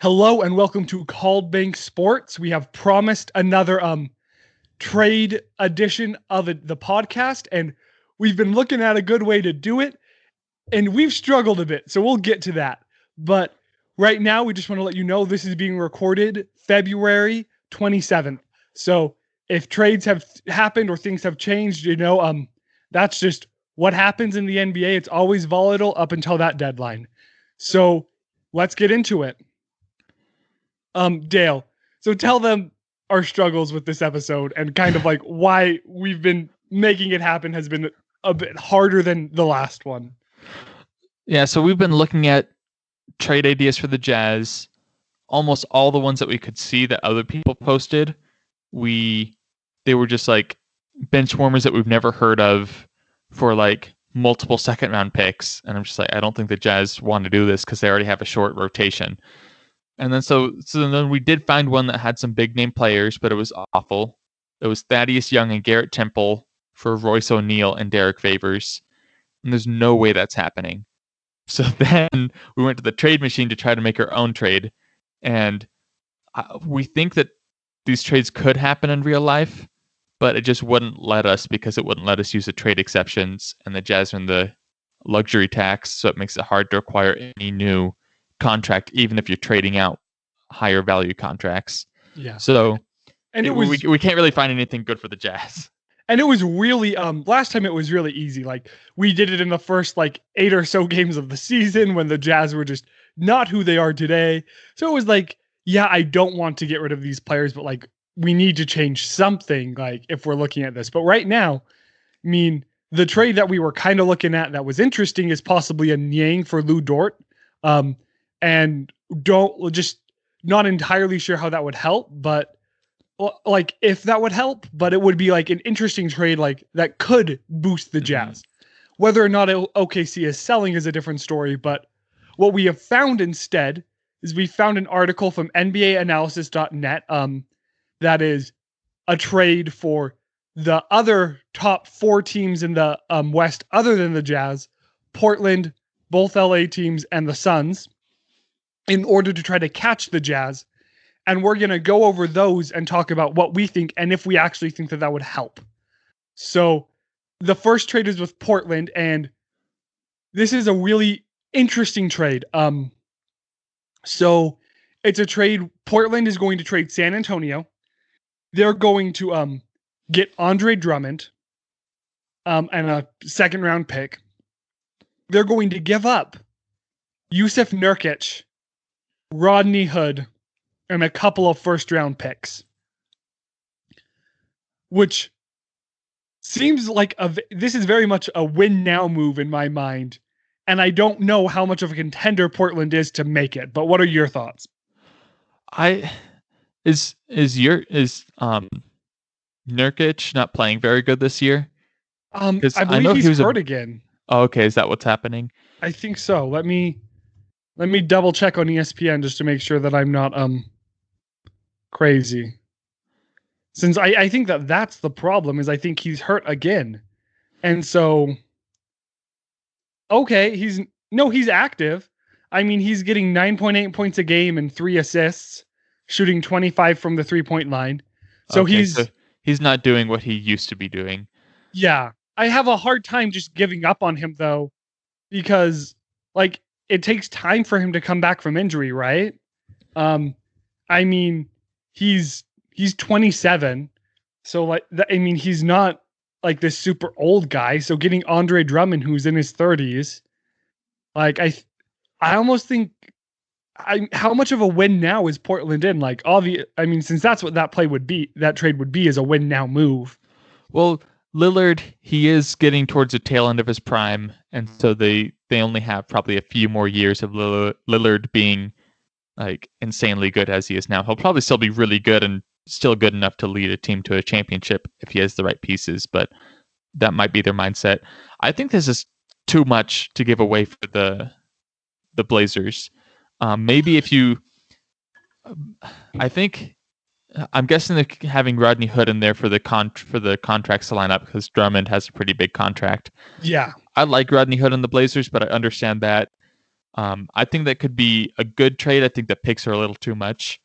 Hello and welcome to Called Bank Sports. We have promised another trade edition of the podcast, and we've been looking at a good way to do it, and we've struggled a bit, so we'll get to that. But right now, we just want to let you know this is being recorded February 27th. So if trades have happened or things have changed, that's just what happens in the NBA. It's always volatile up until that deadline. So let's get into it. Dale, so tell them our struggles with this episode and kind of like why we've been making it happen has been a bit harder than the last one. Yeah, so we've been looking at trade ideas for the Jazz. Almost all the ones that we could see that other people posted, they were just like bench warmers that we've never heard of for like multiple second round picks. And I'm just like, I don't think the Jazz want to do this because they already have a short rotation. And then so then we did find one that had some big name players, but it was awful. It was Thaddeus Young and Garrett Temple for Royce O'Neal and Derek Favors. And there's no way that's happening. So then we went to the trade machine to try to make our own trade. And we think that these trades could happen in real life, but it just wouldn't let us because it wouldn't let us use the trade exceptions. And the Jazz are in the luxury tax, so it makes it hard to acquire any new contract, even if you're trading out higher value contracts. Yeah. So, and we can't really find anything good for the Jazz. And it was really last time it was really easy. Like we did it in the first like 8 or so games of the season when the Jazz were just not who they are today. So it was like, yeah, I don't want to get rid of these players, but like we need to change something. Like if we're looking at this, but right now, I mean, the trade that we were kind of looking at that was interesting is possibly a Niang for Lou Dort. And just not entirely sure how that would help, but like if that would help, but it would be like an interesting trade like that could boost the Jazz. Whether or not OKC is selling is a different story, but what we have found instead is we found an article from NBAanalysis.net that is a trade for the other top 4 teams in the West other than the Jazz, Portland, both LA teams, and the Suns, in order to try to catch the Jazz. And we're going to go over those and talk about what we think and if we actually think that would help. So the first trade is with Portland, and this is a really interesting trade. So it's a trade. Portland is going to trade San Antonio. They're going to get Andre Drummond and a second round pick. They're going to give up Yusuf Nurkic, Rodney Hood, and a couple of first-round picks, which seems like this is very much a win-now move in my mind, and I don't know how much of a contender Portland is to make it. But what are your thoughts? Is Nurkic not playing very good this year? I believe he's hurt again. Oh, okay, is that what's happening? I think so. Let me double check on ESPN just to make sure that I'm not crazy. Since I think that's the problem, is I think he's hurt again. And so okay, he's active. I mean, he's getting 9.8 points a game and 3 assists, shooting 25 from the 3-point line. So okay, he's not doing what he used to be doing. Yeah. I have a hard time just giving up on him though, because like it takes time for him to come back from injury, right? I mean, he's 27, so like he's not like this super old guy. So getting Andre Drummond, who's in his 30s, like I almost think, how much of a win now is Portland in? Like since that's what that trade would be, is a win now move. Well, Lillard, he is getting towards the tail end of his prime, and so they only have probably a few more years of Lillard being like insanely good as he is now. He'll probably still be really good and still good enough to lead a team to a championship if he has the right pieces, but that might be their mindset. I think this is too much to give away for the Blazers. Maybe if you, I'm guessing they're having Rodney Hood in there for the contracts to line up because Drummond has a pretty big contract. Yeah, I like Rodney Hood on the Blazers, but I understand that. I think that could be a good trade. I think the picks are a little too much.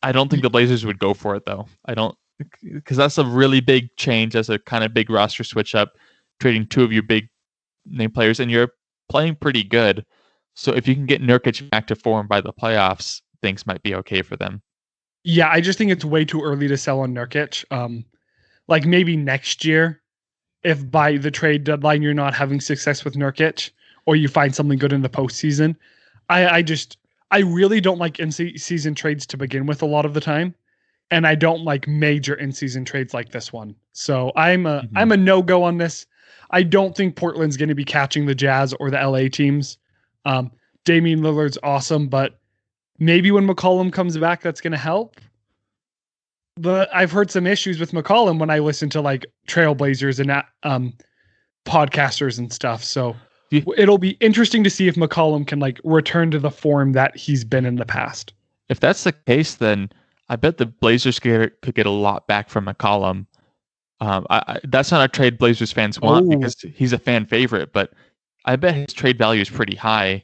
I don't think the Blazers would go for it though. I don't, because that's a really big change. That's a kind of big roster switch up, trading two of your big name players, and you're playing pretty good. So if you can get Nurkic back to form by the playoffs, things might be okay for them. Yeah, I just think it's way too early to sell on Nurkic. Like maybe next year, if by the trade deadline you're not having success with Nurkic, or you find something good in the postseason. I really don't like in-season trades to begin with a lot of the time, and I don't like major in-season trades like this one. So I'm a no-go on this. I don't think Portland's going to be catching the Jazz or the LA teams. Damian Lillard's awesome, but maybe when McCollum comes back, that's going to help. But I've heard some issues with McCollum when I listen to like Trailblazers and podcasters and stuff. So it'll be interesting to see if McCollum can like return to the form that he's been in the past. If that's the case, then I bet the Blazers could get a lot back from McCollum. That's not a trade Blazers fans want because he's a fan favorite, but I bet his trade value is pretty high.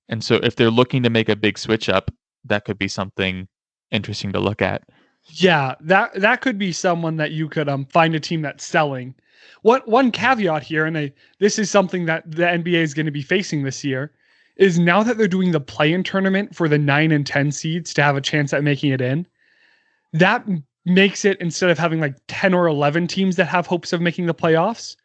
And so if they're looking to make a big switch up, that could be something interesting to look at. Yeah, that could be someone that you could find a team that's selling. One caveat here, and this is something that the NBA is going to be facing this year, is now that they're doing the play-in tournament for the 9 and 10 seeds to have a chance at making it in, that makes it, instead of having like 10 or 11 teams that have hopes of making the playoffs,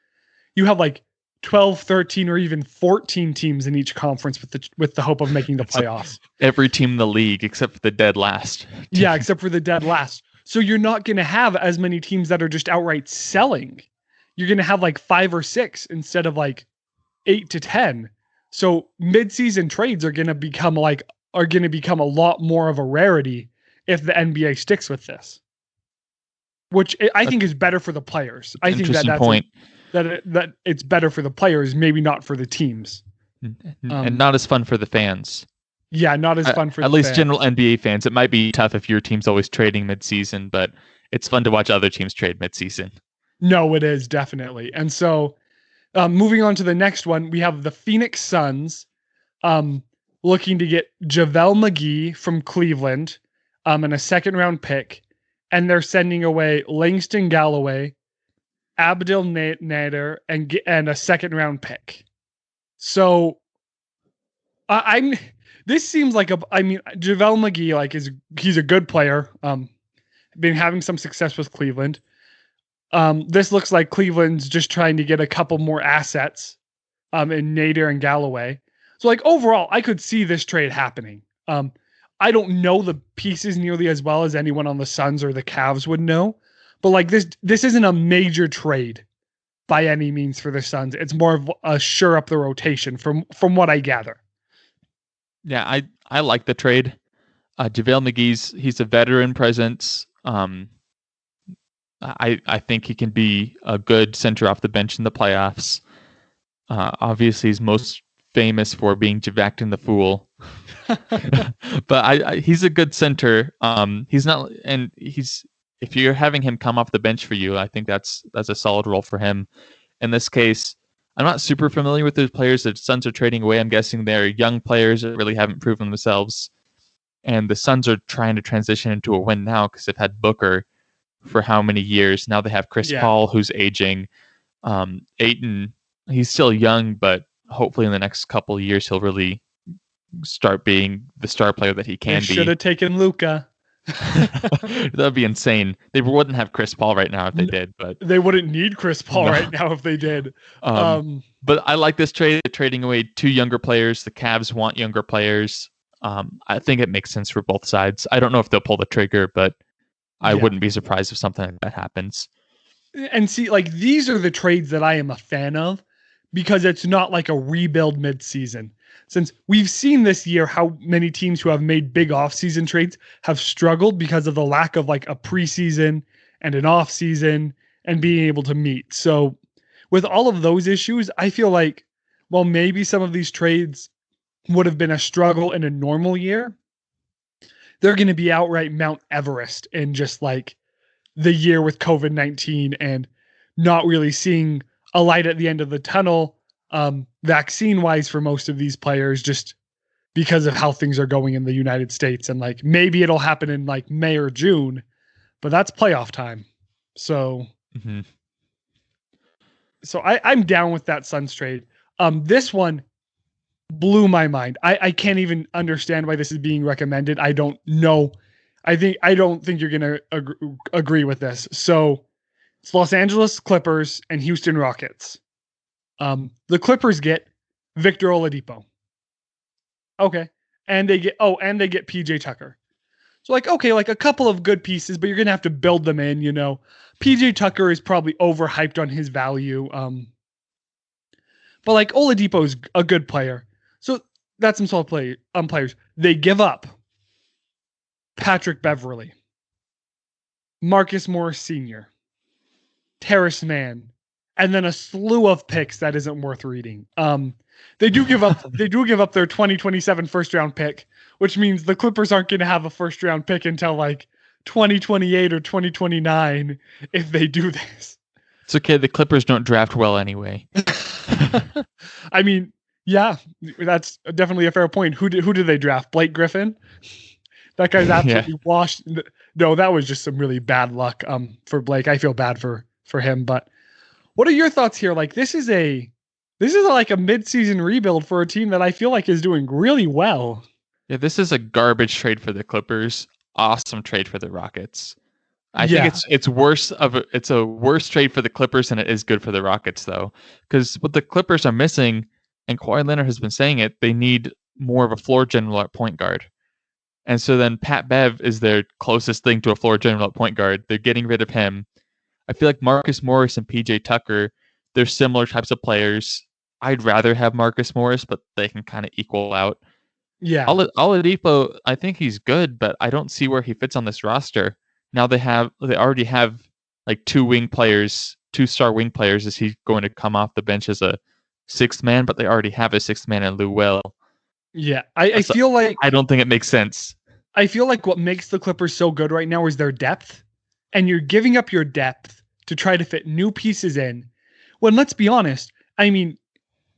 you have like 12, 13, or even 14 teams in each conference with the hope of making the playoffs. Every team in the league except for the dead last. Yeah, except for the dead last. So you're not going to have as many teams that are just outright selling. You're going to have like 5 or 6 instead of like 8 to 10. So mid-season trades are going to become a lot more of a rarity if the NBA sticks with this, which I think is better for the players. I think that's point. That it's better for the players, maybe not for the teams. And not as fun for the fans. Yeah, not as fun for at least general NBA fans. It might be tough if your team's always trading mid-season, but it's fun to watch other teams trade mid-season. No, it is, definitely. And so moving on to the next one, we have the Phoenix Suns looking to get JaVale McGee from Cleveland and a second-round pick, and they're sending away Langston Galloway, Abdel Nader, and a second-round pick. So this seems like JaVale McGee he's a good player. Been having some success with Cleveland. This looks like Cleveland's just trying to get a couple more assets in Nader and Galloway. So like overall, I could see this trade happening. I don't know the pieces nearly as well as anyone on the Suns or the Cavs would know, but like this isn't a major trade by any means for the Suns. It's more of a shore up the rotation from what I gather. Yeah, I like the trade. JaVale he's a veteran presence. I think he can be a good center off the bench in the playoffs. Obviously, he's most famous for being Javactin the Fool. But he's a good center. He's not, and if you're having him come off the bench for you, I think that's a solid role for him. In this case, I'm not super familiar with the players that Suns are trading away. I'm guessing they're young players that really haven't proven themselves. And the Suns are trying to transition into a win now because they've had Booker for how many years? Now they have Chris Paul, who's aging. Ayton, he's still young, but hopefully in the next couple of years, he'll really start being the star player that he can be. Should have taken Luka. That'd be insane. They wouldn't have Chris Paul right now if they did, but they wouldn't need Chris Paul right now if they did. But I like this trade, trading away 2 younger players. The Cavs want younger players. I think it makes sense for both sides. I don't know if they'll pull the trigger, but I wouldn't be surprised if something like that happens. And see, like these are the trades that I am a fan of because it's not like a rebuild mid-season. Since we've seen this year how many teams who have made big off-season trades have struggled because of the lack of like a preseason and an off-season and being able to meet. So with all of those issues, I feel like, well, maybe some of these trades would have been a struggle in a normal year. They're going to be outright Mount Everest in just like the year with COVID-19 and not really seeing a light at the end of the tunnel. Vaccine wise for most of these players, just because of how things are going in the United States. And like, maybe it'll happen in like May or June, but that's playoff time. So, so I'm down with that Suns trade. This one blew my mind. I can't even understand why this is being recommended. I don't know. I don't think you're going to agree with this. So it's Los Angeles Clippers and Houston Rockets. The Clippers get Victor Oladipo. Okay. And they get PJ Tucker. So like, okay, like a couple of good pieces, but you're going to have to build them in, PJ Tucker is probably overhyped on his value. But like Oladipo is a good player. So that's some solid players. They give up Patrick Beverly, Marcus Morris Sr., Terrace Mann, and then a slew of picks that isn't worth reading. They do give up their 2027 first round pick, which means the Clippers aren't going to have a first round pick until like 2028 or 2029 if they do this. It's okay. The Clippers don't draft well anyway. I mean, yeah, that's definitely a fair point. Who did they draft? Blake Griffin? That guy's absolutely washed. No, that was just some really bad luck for Blake. I feel bad for him. But what are your thoughts here? Like this is like a mid-season rebuild for a team that I feel like is doing really well. Yeah, this is a garbage trade for the Clippers. Awesome trade for the Rockets. I think it's a worse trade for the Clippers than it is good for the Rockets, though, because what the Clippers are missing, and Kawhi Leonard has been saying it, they need more of a floor general at point guard. And so then Pat Bev is their closest thing to a floor general at point guard. They're getting rid of him. I feel like Marcus Morris and PJ Tucker, they're similar types of players. I'd rather have Marcus Morris, but they can kind of equal out. Yeah. Oladipo, I think he's good, but I don't see where he fits on this roster. Now they already have like two star wing players. Is he going to come off the bench as a sixth man? But they already have a sixth man in Lou Will. Yeah, I feel like I don't think it makes sense. I feel like what makes the Clippers so good right now is their depth, and you're giving up your depth to try to fit new pieces in. When let's be honest, I mean,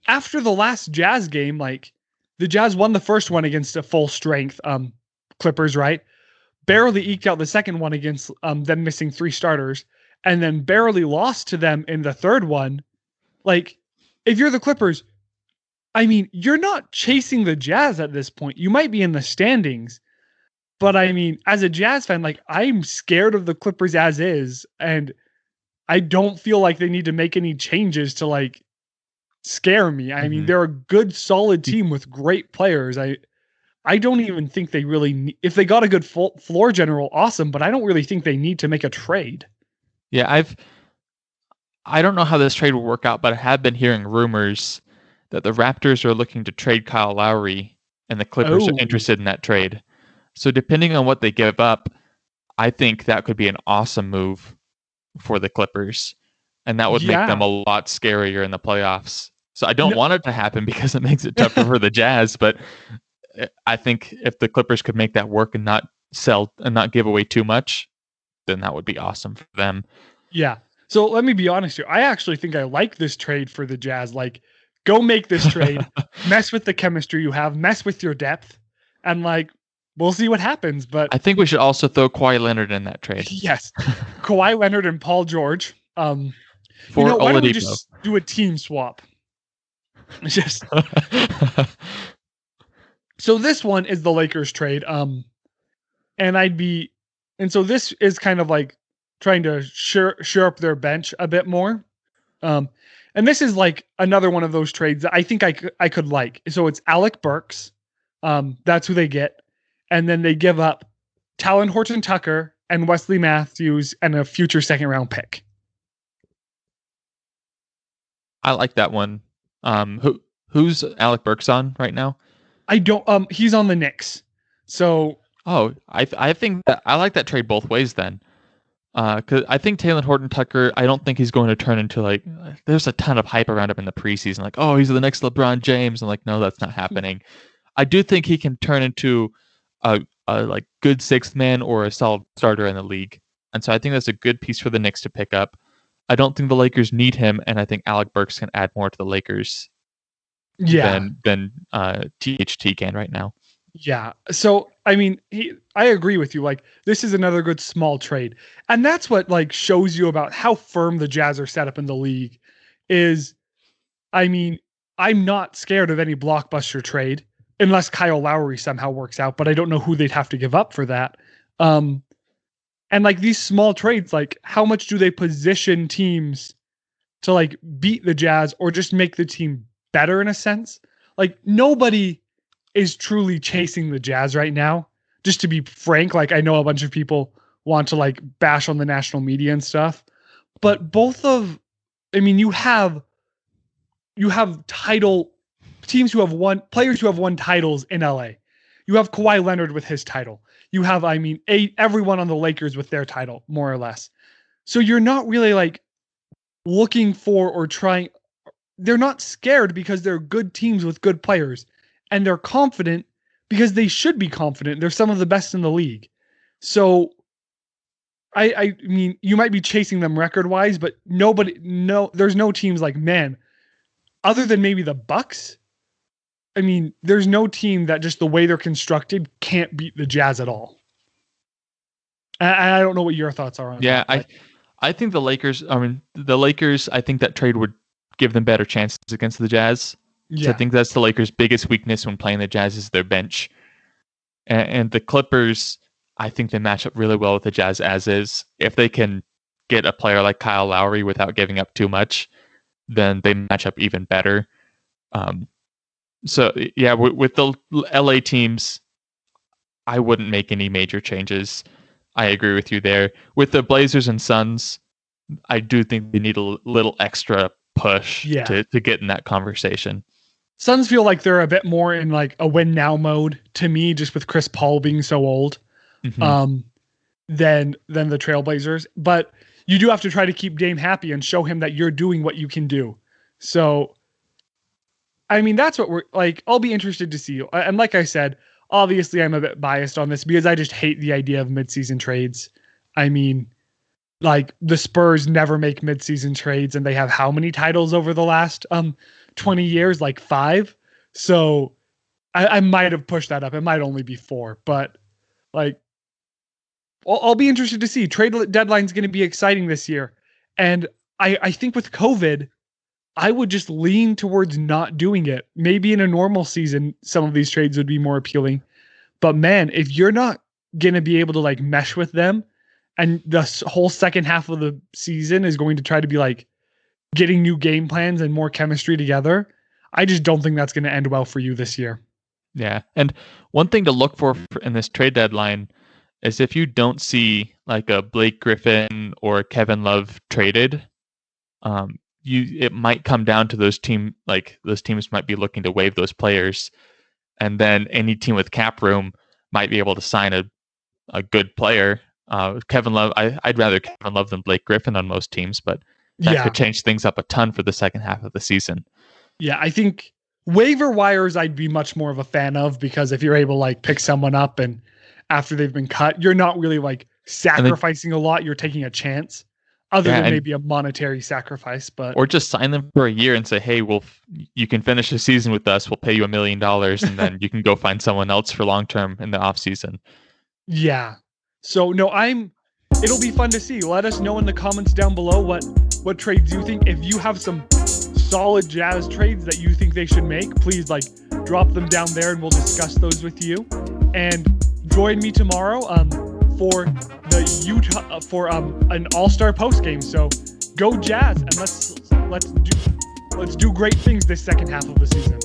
after the last Jazz game, like the Jazz won the first one against a full strength Clippers, right? Barely eked out the second one against them missing three starters, and then barely lost to them in the third one. Like, if you're the Clippers, I mean, you're not chasing the Jazz at this point. You might be in the standings, but I mean, as a Jazz fan, like I'm scared of the Clippers as is, and I don't feel like they need to make any changes to like scare me. I mean, they're a good, solid team with great players. I don't even think they really need, if they got a good floor general, awesome, but I don't really think they need to make a trade. Yeah, I don't know how this trade will work out, but I have been hearing rumors that the Raptors are looking to trade Kyle Lowry and the Clippers are interested in that trade. So depending on what they give up, I think that could be an awesome move for the Clippers. And that would make them a lot scarier in the playoffs. So I don't want it to happen because it makes it tougher for the Jazz, but I think if the Clippers could make that work and not sell and not give away too much, then that would be awesome for them. Yeah. So let me be honest here. I actually think I like this trade for the Jazz. Like, go make this trade, mess with the chemistry you have, mess with your depth, and like, we'll see what happens. But I think we should also throw Kawhi Leonard in that trade. Yes. Kawhi Leonard and Paul George. For why don't we just do a team swap? Just So this one is the Lakers trade. And so this is kind of like trying to shore up their bench a bit more. And this is like another one of those trades that I think I could like. So it's Alec Burks. That's who they get. And then they give up Talon Horton-Tucker and Wesley Matthews and a future second round pick. I like that one. Who's Alec Burks on right now? I don't. He's on the Knicks. So. Oh, I think that I like that trade both ways then. Because I think Talon Horton-Tucker, I don't think he's going to turn into like. There's a ton of hype around him in the preseason, like, oh, he's the next LeBron James. I'm like, no, that's not happening. I do think he can turn into a like good sixth man or a solid starter in the league, and so I think that's a good piece for the Knicks to pick up. I don't think the Lakers need him, and I think Alec Burks can add more to the Lakers. than THT can right now. Yeah. So, I mean, I agree with you. Like, this is another good small trade. And that's what, like, shows you about how firm the Jazz are set up in the league is, I mean, I'm not scared of any blockbuster trade unless Kyle Lowry somehow works out, but I don't know who they'd have to give up for that. And, like, these small trades, like, how much do they position teams to, like, beat the Jazz or just make the team better in a sense? Like, nobody is truly chasing the Jazz right now. Just to be frank, like, I know a bunch of people want to, like, bash on the national media and stuff, but you have title teams who have won, players who have won titles in LA. You have Kawhi Leonard with his title. You have, everyone on the Lakers with their title, more or less. So you're not really, like, looking for or trying. They're not scared because they're good teams with good players. And they're confident because they should be confident. They're some of the best in the league. So, I mean, you might be chasing them record-wise, but there's no teams like, man, other than maybe the Bucks. I mean, there's no team that just the way they're constructed can't beat the Jazz at all. And I don't know what your thoughts are on that. Yeah, I think the Lakers, I think that trade would give them better chances against the Jazz. Yeah. So I think that's the Lakers' biggest weakness when playing the Jazz is their bench. And the Clippers, I think they match up really well with the Jazz as is. If they can get a player like Kyle Lowry without giving up too much, then they match up even better. So yeah, with the LA teams, I wouldn't make any major changes. I agree with you there. With the Blazers and Suns, I do think they need a little extra push to get in that conversation. Suns feel like they're a bit more in, like, a win now mode to me, just with Chris Paul being so old, than the Trailblazers. But you do have to try to keep Dame happy and show him that you're doing what you can do. So, I mean, that's what we're like. I'll be interested to see. And like I said, obviously I'm a bit biased on this because I just hate the idea of midseason trades. I mean, like, the Spurs never make midseason trades, and they have how many titles over the last 20 years? Like 5. So I might have pushed that up. It might only be 4, but, like, I'll be interested to see. Trade deadline's going to be exciting this year. And I think with COVID, I would just lean towards not doing it. Maybe in a normal season, some of these trades would be more appealing. But man, if you're not going to be able to, like, mesh with them, and the whole second half of the season is going to try to be, like, getting new game plans and more chemistry together, I just don't think that's going to end well for you this year. Yeah. And one thing to look for in this trade deadline is if you don't see, like, a Blake Griffin or Kevin Love traded, it might come down to those teams might be looking to waive those players. And then any team with cap room might be able to sign a good player. Kevin Love, I'd rather Kevin Love than Blake Griffin on most teams, but that could change things up a ton for the second half of the season. Yeah, I think waiver wires I'd be much more of a fan of, because if you're able to, like, pick someone up and after they've been cut, you're not really, like, sacrificing a lot. You're taking a chance, other than maybe a monetary sacrifice, or just sign them for a year and say, hey, you can finish the season with us. We'll pay you $1 million, and then you can go find someone else for long term in the off season. Yeah. So no, it'll be fun to see. Let us know in the comments down below what trades you think. If you have some solid Jazz trades that you think they should make, please, like, drop them down there and we'll discuss those with you. And join me tomorrow for the Utah for an All-Star post game. So go Jazz, and let's do great things this second half of the season.